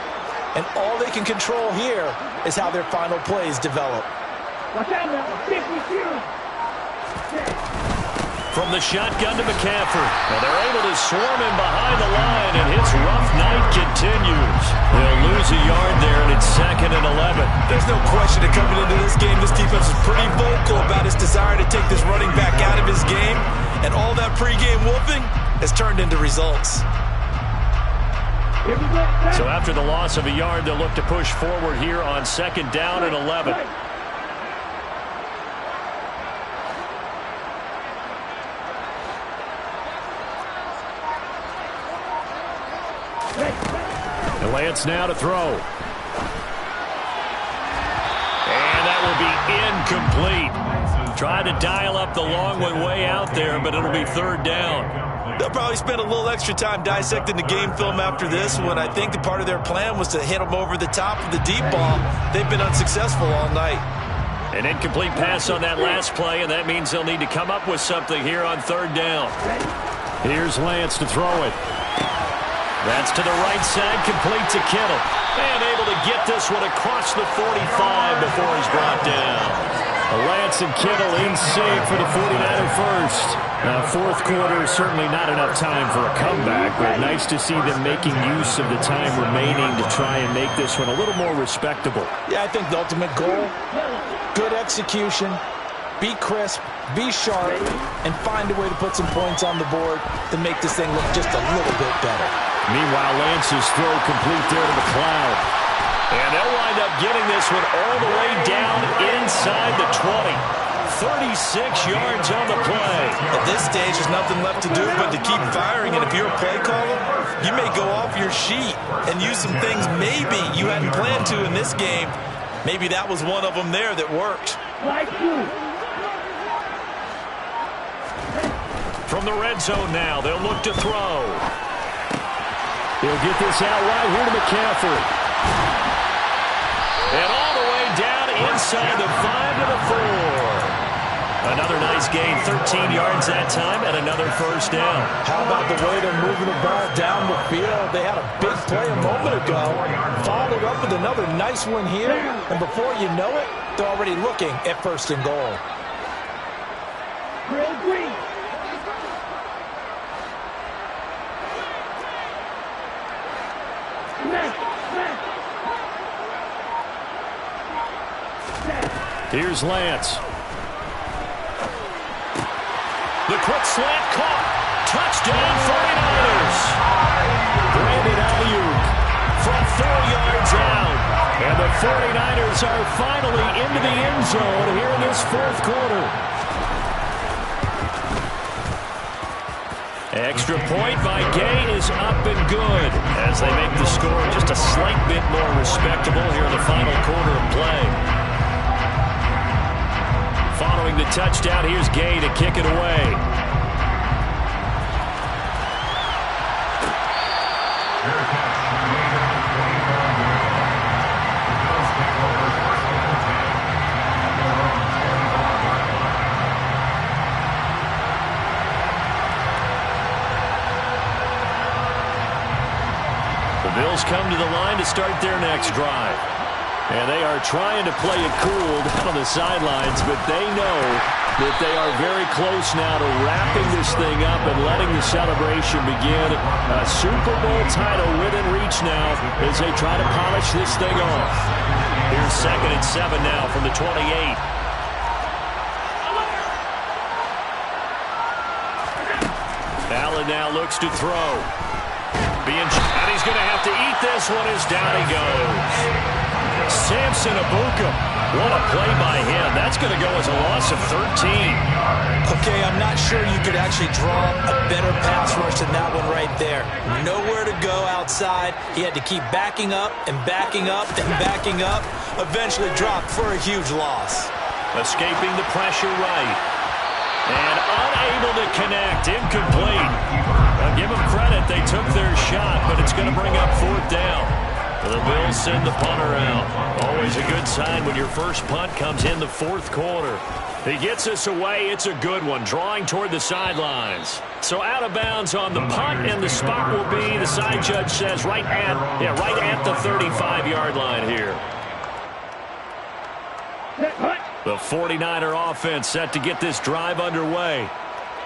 and all they can control here is how their final plays develop. Watch out now. 52. From the shotgun to McCaffrey. And they're able to swarm him behind the line, and his rough night continues. They'll lose a yard there, and it's 2nd and 11. There's no question that coming into this game, this defense is pretty vocal about its desire to take this running back out of his game, and all that pregame wolfing has turned into results. So after the loss of a yard, they'll look to push forward here on 2nd down and 11. And Lance now to throw. And that will be incomplete. Tried to dial up the long one way out there, but it'll be 3rd down. They'll probably spend a little extra time dissecting the game film after this one. I think the part of their plan was to hit them over the top of the deep ball. They've been unsuccessful all night. An incomplete pass on that last play, and that means they'll need to come up with something here on 3rd down. Here's Lance to throw it. That's to the right side, complete to Kittle. And able to get this one across the 45 before he's brought down. Lance and Kittle in sync for the 49er first. Now, 4th quarter, certainly not enough time for a comeback, but nice to see them making use of the time remaining to try and make this one a little more respectable. Yeah, I think the ultimate goal, good execution, be crisp, be sharp, and find a way to put some points on the board to make this thing look just a little bit better. Meanwhile, Lance's throw complete there to McLeod. And they'll wind up getting this one all the way down inside the 20. 36 yards on the play. At this stage, there's nothing left to do but to keep firing. And if you're a play caller, you may go off your sheet and use some things maybe you hadn't planned to in this game. Maybe that was one of them there that worked. From the red zone now, they'll look to throw. He'll get this out right here to McCaffrey. And all the way down inside the 5 to the 4. Another nice gain, 13 yards that time, and another 1st down. How about the way they're moving the ball down the field? They had a big play a moment ago, followed up with another nice one here, and before you know it, they're already looking at 1st and goal. Green. Here's Lance. The quick slant caught. Touchdown 49ers. Brandon Ayuk from 4 yards out. And the 49ers are finally into the end zone here in this 4th quarter. Extra point by Gay is up and good as they make the score just a slight bit more respectable here in the final quarter of play. Following the touchdown, here's Gay to kick it away. The Bills come to the line to start their next drive. And they are trying to play it cool down on the sidelines, but they know that they are very close now to wrapping this thing up and letting the celebration begin. A Super Bowl title within reach now as they try to polish this thing off. Here's 2nd and 7 now from the 28. Allen now looks to throw. And he's going to have to eat this one as down he goes. Samson Abuka. What a play by him. That's going to go as a loss of 13. Okay, I'm not sure you could actually draw a better pass rush than that one right there. Nowhere to go outside. He had to keep backing up and backing up and backing up. Eventually dropped for a huge loss. Escaping the pressure right. And unable to connect. Incomplete. I'll give them credit. They took their shot, but it's going to bring up 4th down. The Bills send the punter out. Always a good sign when your first punt comes in the fourth quarter. He gets us away. It's a good one, drawing toward the sidelines. So out of bounds on the punt, and the spot will be, the side judge says, right at the 35-yard line here. The 49er offense set to get this drive underway.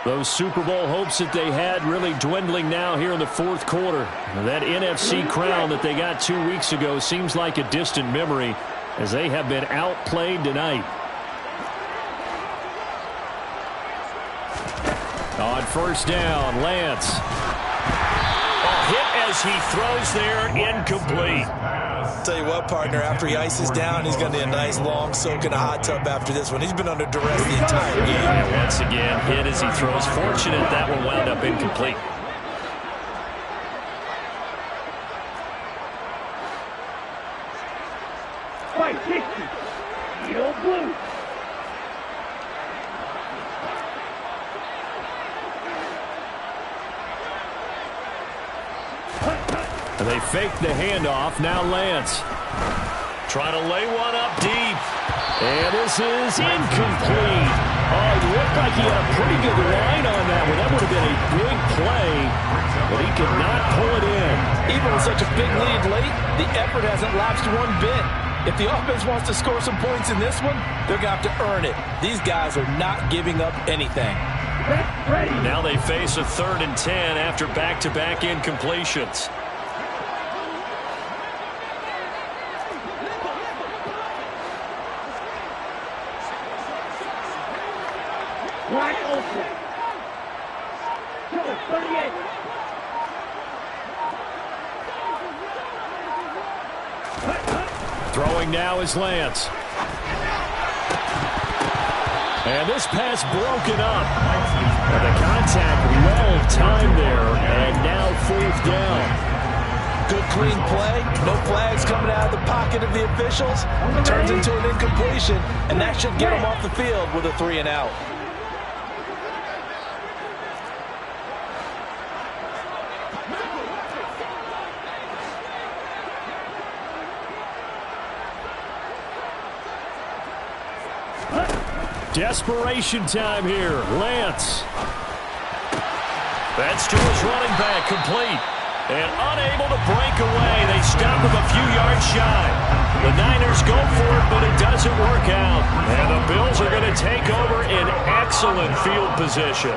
Those Super Bowl hopes that they had really dwindling now here in the fourth quarter. That NFC crown that they got 2 weeks ago seems like a distant memory as they have been outplayed tonight. On first down, Lance. A hit as he throws there, incomplete. Tell you what, partner, after he ices down, he's going to need a nice long soak in a hot tub after this one. He's been under duress the entire game. And once again, hit as he throws. Fortunate that one wound up incomplete. Fight 60. Yellow blue. They fake the handoff. Now Lance. Trying to lay one up deep. And this is incomplete. Oh, it looked like he had a pretty good line on that one. That would have been a big play, but he could not pull it in. Even with such a big lead late, the effort hasn't lapsed one bit. If the offense wants to score some points in this one, they're going to have to earn it. These guys are not giving up anything. Now they face a 3rd and 10 after back-to-back incompletions. Wide open. 38. Throwing now is Lance. And this pass broken up. And the contact well timed there. And now 4th down. Good clean play. No flags coming out of the pocket of the officials. Turns into an incompletion. And that should get them off the field with a 3 and out. Desperation time here. Lance. That's to his running back, complete. And unable to break away. They stop him a few yards shy. The Niners go for it, but it doesn't work out. And the Bills are going to take over in excellent field position.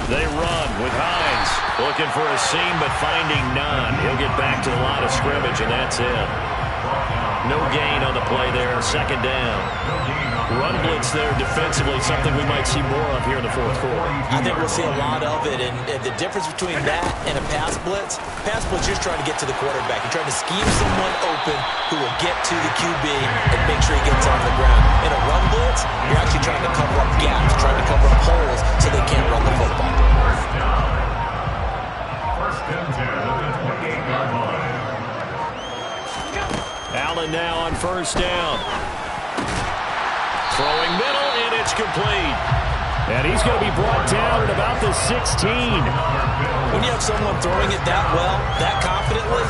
They run with Hines. Looking for a seam, but finding none. He'll get back to the line of scrimmage, and that's it. No gain on the play there, 2nd down. Run blitz there defensively, something we might see more of here in the fourth quarter. I think we'll see a lot of it, and the difference between that and a pass blitz, you're just trying to get to the quarterback. You're trying to scheme someone open who will get to the QB and make sure he gets on the ground. In a run blitz, you're actually trying to cover up gaps, trying to cover up holes so they can't run the football. First and 10 at the 28-yard line. Allen now on first down. Throwing middle, and it's complete. And he's going to be brought down at about the 16. When you have someone throwing it that well, that confidently,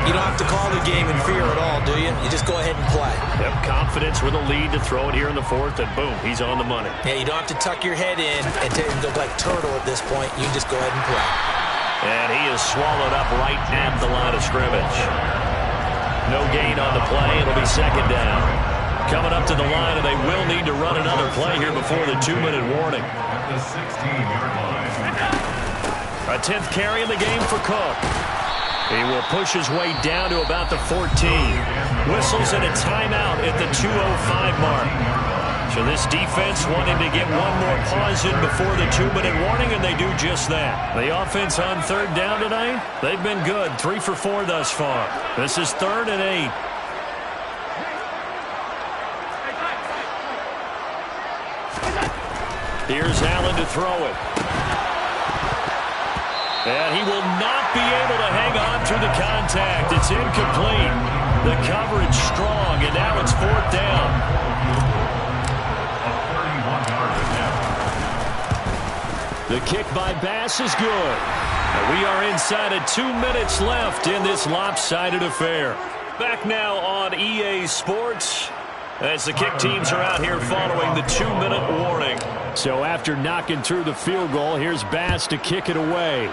you don't have to call the game in fear at all, do you? You just go ahead and play. Yep, confidence with a lead to throw it here in the 4th, and boom, he's on the money. Yeah, you don't have to tuck your head in and look like turtle at this point. You just go ahead and play. And he is swallowed up right at the line of scrimmage. No gain on the play. It'll be 2nd down. Coming up to the line, and they will need to run another play here before the 2-minute warning. At the 16-yard line. A 10th carry in the game for Cook. He will push his way down to about the 14. Whistles and a timeout at the 2:05 mark. So this defense wanting to get one more pause in before the 2-minute warning, and they do just that. The offense on 3rd down tonight, they've been good. 3 for 4 thus far. This is 3rd and 8. Here's Allen to throw it. And he will not be able to hang on through the contact. It's incomplete. The coverage strong, and now it's 4th down. The kick by Bass is good. And we are inside of 2 minutes left in this lopsided affair. Back now on EA Sports as the kick teams are out here following the 2-minute warning. So after knocking through the field goal, here's Bass to kick it away.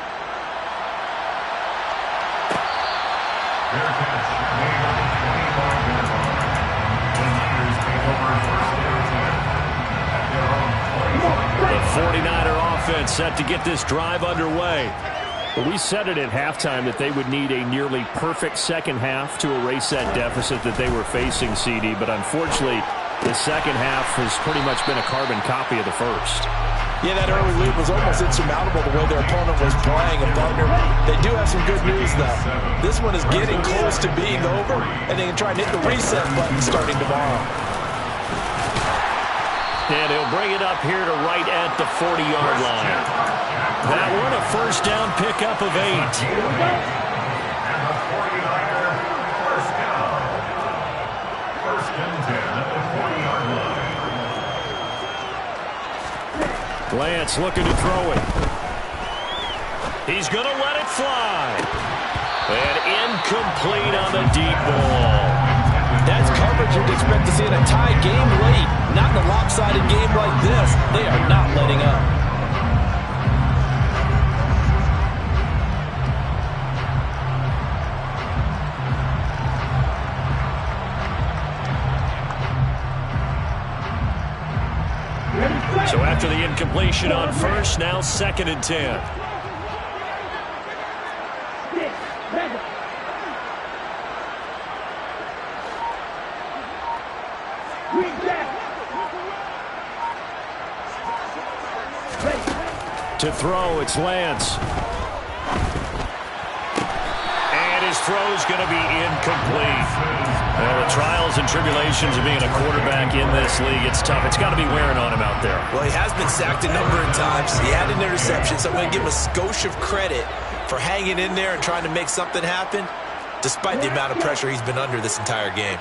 The 49er offense set to get this drive underway. Well, we said it at halftime that they would need a nearly perfect second half to erase that deficit that they were facing, CD. But unfortunately, the second half has pretty much been a carbon copy of the first. Yeah, that early lead was almost insurmountable the way their opponent was playing. And Butler, they do have some good news, though. This one is getting close to being over, and they can try and hit the reset button starting tomorrow. And he'll bring it up here to right at the 40-yard line. That one a first down pickup of 8. And the 49er first down. First and 10 at the 40-yard line. Lance looking to throw it. He's going to let it fly. And incomplete on the deep ball. That's coverage you'd expect to see in a tie game late. Not in a lopsided game like this. They are not letting up. So after the incompletion on first, now 2nd and 10. To throw, it's Lance. And his throw's going to be incomplete. Well, the trials and tribulations of being a quarterback in this league, it's tough. It's got to be wearing on him out there. Well, he has been sacked a number of times. He had an interception, so I'm going to give him a skosh of credit for hanging in there and trying to make something happen, despite the amount of pressure he's been under this entire game.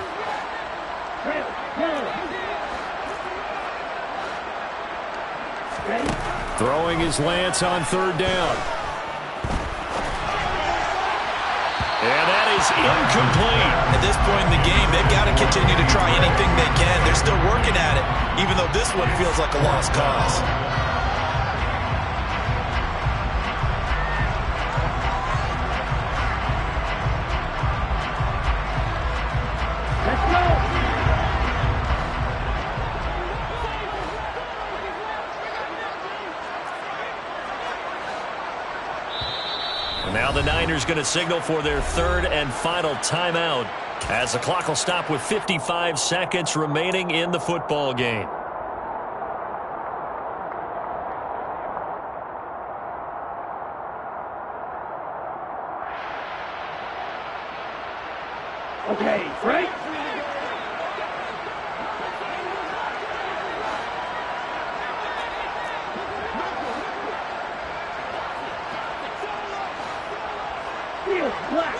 Throwing is Lance on 3rd down. And that is incomplete. At this point in the game, they've got to continue to try anything they can. They're still working at it, even though this one feels like a lost cause. Now the Niners going to signal for their 3rd and final timeout as the clock will stop with 55 seconds remaining in the football game. Okay, Frank. Black.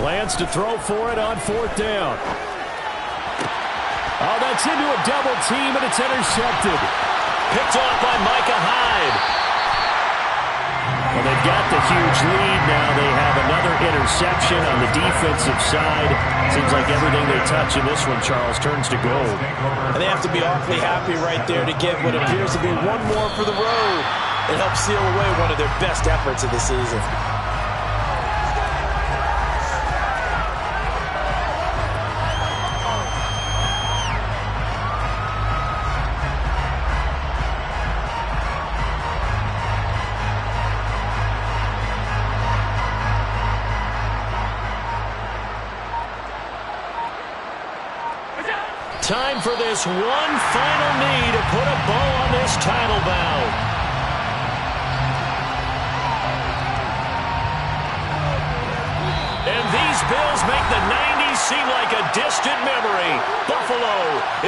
Lance to throw for it on 4th down. Oh, that's into a double team, and it's intercepted. Picked off by Micah Hyde. Well, they've got the huge lead now. They have another interception on the defensive side. Seems like everything they touch in this one, Charles, turns to gold. And they have to be awfully happy right there to get what appears to be one more for the road. It helps seal away one of their best efforts of the season. Time for this one final knee to put a bow on this title bout. And these Bills make the 90s seem like a distant memory. Buffalo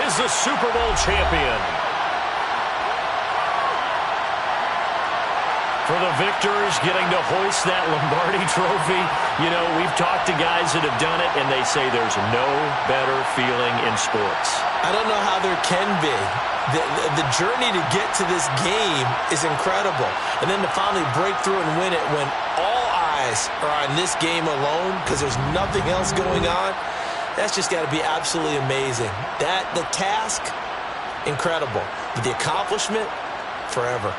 is the Super Bowl champion. For the victors getting to hoist that Lombardi trophy. You know, we've talked to guys that have done it, and they say there's no better feeling in sports. I don't know how there can be. The journey to get to this game is incredible. And then to finally break through and win it when all eyes are on this game alone because there's nothing else going on, that's just got to be absolutely amazing. The task, incredible. But the accomplishment, forever.